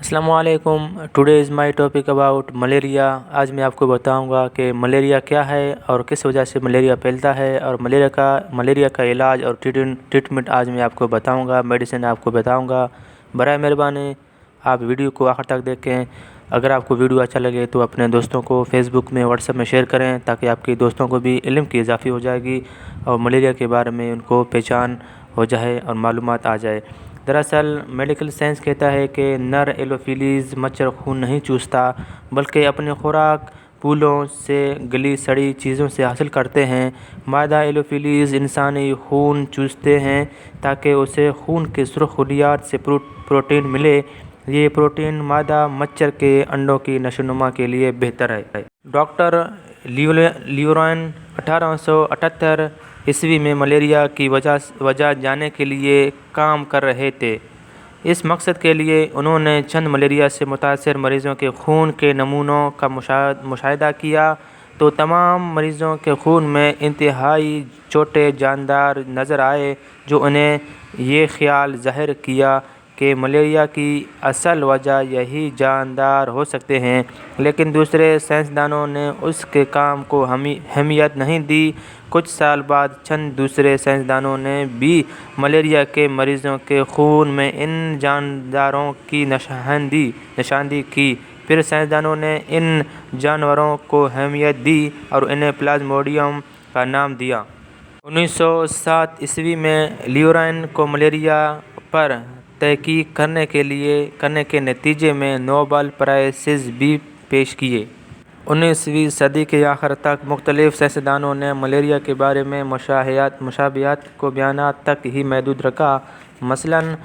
अस्सलामु अलैकुम। Today is my topic about malaria. आज मैं आपको बताऊंगा कि मलेरिया क्या है और किस वजह से मलेरिया फैलता है, और मलेरिया का इलाज और ट्रीटमेंट आज मैं आपको बताऊंगा, मेडिसिन आपको बताऊंगा। बराए मेहरबानी आप वीडियो को आखिर तक देखें। अगर आपको वीडियो अच्छा लगे तो अपने दोस्तों को फेसबुक में, व्हाट्सएप में शेयर करें, ताकि आपके दोस्तों को भी इल्म की इजाफ़ी हो जाएगी और मलेरिया के बारे में उनको पहचान हो जाए और मालूमात आ जाए। दरअसल मेडिकल साइंस कहता है कि नर एनोफिलीज़ मच्छर खून नहीं चूसता, बल्कि अपनी खुराक फूलों से गली सड़ी चीज़ों से हासिल करते हैं। मादा एनोफिलीज़ इंसानी खून चूसते हैं ताकि उसे खून के सुर्ख खलियात से प्रोटीन मिले। ये प्रोटीन मादा मच्छर के अंडों की नशोनुमा के लिए बेहतर है। डॉक्टर लियोरॉन 1878 ईस्वी में मलेरिया की वजह जानने के लिए काम कर रहे थे। इस मकसद के लिए उन्होंने चंद मलेरिया से मुतासर मरीज़ों के खून के नमूनों का मुशाहिदा किया तो तमाम मरीज़ों के खून में इंतहाई छोटे जानदार नज़र आए, जो उन्हें ये ख्याल ज़ाहिर किया कि मलेरिया की असल वजह यही जानदार हो सकते हैं। लेकिन दूसरे साइंसदानों ने उसके काम को अहमियत नहीं दी। कुछ साल बाद चंद दूसरे साइंसदानों ने भी मलेरिया के मरीज़ों के खून में इन जानदारों की निशानदी की। फिर साइंसदानों ने इन जानवरों को अहमियत दी और इन्हें प्लाज्मोडियम का नाम दिया। 1907 ईस्वी में लियोरॉन को मलेरिया पर तहकीक करने के नतीजे में नोबेल प्राइज़ भी पेश किए। 19वीं सदी के आखिर तक मुख्तलिफ साइंसदानों ने मलेरिया के बारे में मुशाबिहात को बयानात तक ही महदूद रखा। मसलन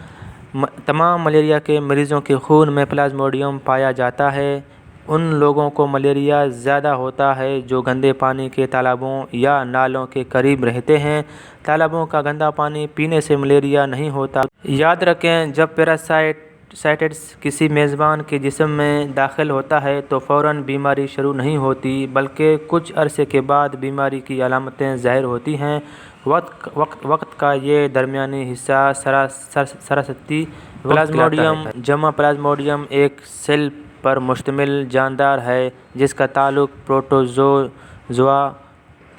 तमाम मलेरिया के मरीज़ों के खून में प्लाज्मोडियम पाया जाता है। उन लोगों को मलेरिया ज़्यादा होता है जो गंदे पानी के तालाबों या नालों के करीब रहते हैं। तालाबों का गंदा पानी पीने से मलेरिया नहीं होता। याद रखें, जब पैरासाइट्स किसी मेज़बान के जिस्म में दाखिल होता है तो फ़ौरन बीमारी शुरू नहीं होती, बल्कि कुछ अरसे के बाद बीमारी की अलामतें ज़ाहिर होती हैं। वक्त का ये दरमियानी हिस्सा सरासती प्लाज्मोडियम एक सेल पर मुश्तमिल जानदार है जिसका ताल्लुक प्रोटोज़ोआ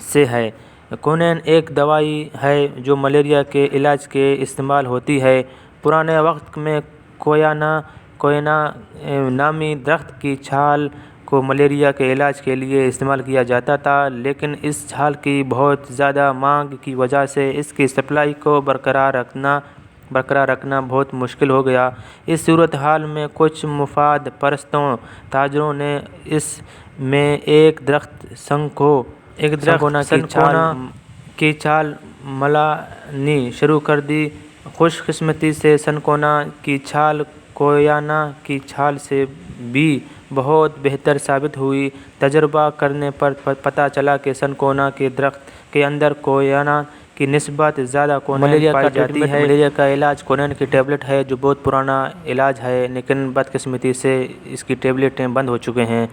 से है। क्विनोन एक दवाई है जो मलेरिया के इलाज के इस्तेमाल होती है। पुराने वक्त में कोयना नामी दरख्त की छाल को मलेरिया के इलाज के लिए इस्तेमाल किया जाता था, लेकिन इस छाल की बहुत ज़्यादा मांग की वजह से इसकी सप्लाई को बरकरार रखना बहुत मुश्किल हो गया। इस सूरत हाल में कुछ मुफाद परस्तों ताजरों ने इस में एक दरख्त संकोना की छाल मलानी शुरू कर दी। खुशकिस्मती से संकोना की छाल कोयना की छाल से भी बहुत बेहतर साबित हुई। तजर्बा करने पर पता चला कि संकोना के दरख्त के अंदर कोयना की निस्बत ज़्यादा कोनीन पाई जाती है। मलेरिया का इलाज कोनीन की टेबलेट है, जो बहुत पुराना इलाज है, लेकिन बदकिस्मती से इसकी टेबलेटें बंद हो चुके हैं।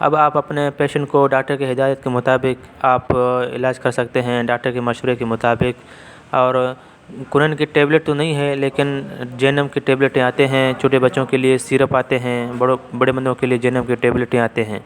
अब आप अपने पेशेंट को डॉक्टर की हिदायत के मुताबिक आप इलाज कर सकते हैं, डॉक्टर के मशवरे के मुताबिक। और कोनीन की टेबलेट तो नहीं है, लेकिन जेनम की टेबलेटें आते हैं, छोटे बच्चों के लिए सिरप आते हैं, बड़े बंदों के लिए जेनम की टेबलेटें आते हैं।